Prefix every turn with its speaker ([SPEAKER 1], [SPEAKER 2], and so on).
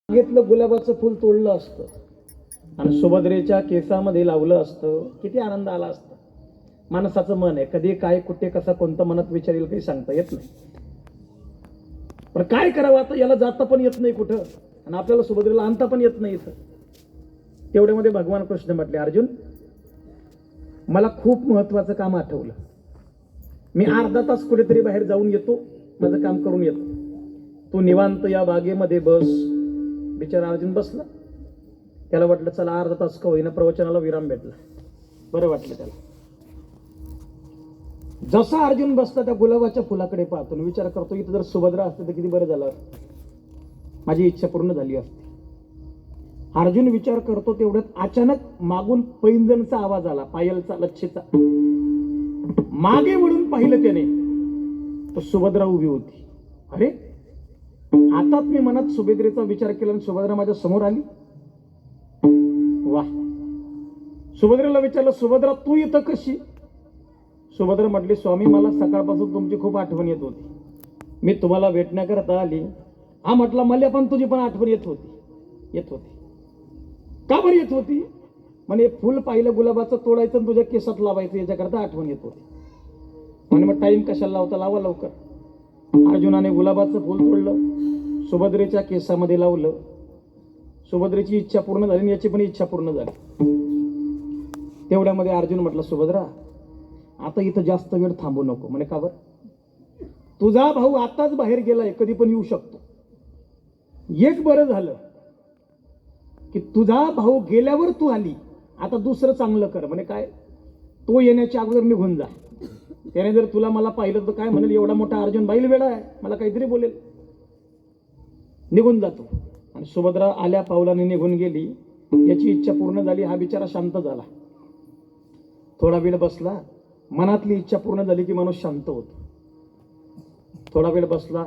[SPEAKER 1] घेतलं गुलाबाचं फुल तोडलं असतं आणि सुभद्रेच्या केसामध्ये लावलं असतं, किती आनंद आला असता. माणसाचं मन आहे, कधी काय कुठे कसा कोणता मनात विचार येईल काही सांगता येत नाही. पण काय करावं आता, याला जाता पण येत नाही कुठं आणि आपल्याला सुभद्रेला आणता पण येत नाही इथं. तेवढ्यामध्ये भगवान कृष्ण म्हटले, अर्जुन मला खूप महत्वाचं काम आठवलं, मी अर्धा तास कुठेतरी बाहेर जाऊन येतो, माझं काम करून येतो, तू निवांत या बागेमध्ये बस. बिचारा अर्जुन बसला. त्याला वाटलं चला अर्धा तास का होईना प्रवचनाला विराम भेटला, बरं वाटलं त्याला. जसा अर्जुन बसला त्या गुलाबाच्या फुलाकडे पाहतो, विचार करतो इथं जर सुभद्रा असते तर किती बरं झालं, माझी इच्छा पूर्ण झाली असती. अर्जुन विचार करतो तेवढ्यात अचानक मागून पैंजणचा आवाज आला, पायलचा, लच्छेचा. मागे वळून पाहिलं त्याने, तर सुभद्रा उभी होती. अरे आताच मी मनात सुभद्रेचा विचार केला आणि सुभद्रा माझ्या समोर आली. वा. सुभद्रेला विचारलं, सुभद्रा तू इथं कशी? सुभद्रा म्हटली, स्वामी मला सकाळपासून तुमची खूप आठवण येत होती, मी तुम्हाला भेटण्याकरता आली. हा म्हटला, मला पण तुझी पण आठवण येत होती. का बरं येत होती? म्हणे फुल पाहिलं गुलाबाचं तोडायचं आणि तुझ्या केसात लावायचं, याच्याकरता आठवण येत होती. म्हणे मग टाइम कशाला लावता, लावा लवकर. अर्जुनाने गुलाबाचं फुल तोडलं, सुभद्रेच्या केसामध्ये लावलं. सुभद्रेची इच्छा पूर्ण झाली आणि याची पण इच्छा पूर्ण झाली. तेवढ्यामध्ये अर्जुन म्हटलं, सुभद्रा आता इथं जास्त वेळ थांबू नको. म्हणे का बरं? तुझा भाऊ आताच बाहेर गेलाय, कधी पण येऊ शकतो. एक बरं झालं की तुझा भाऊ गेल्यावर तू आली, आता दुसरं चांगलं कर. म्हणे काय? तो येण्याच्या अगोदर निघून जा. त्याने जर तुला मला पाहिलं तर काय म्हणेल, एवढा मोठा अर्जुन बैल वेडा आहे, मला काहीतरी बोलेल. निघून जातो. आणि सुभद्रा आल्या पावलाने निघून गेली. याची इच्छा पूर्ण झाली, हा बिचारा शांत झाला. थोडा वेळ बसला, मनातली इच्छा पूर्ण झाली की माणूस शांत होतो. थोडा वेळ बसला,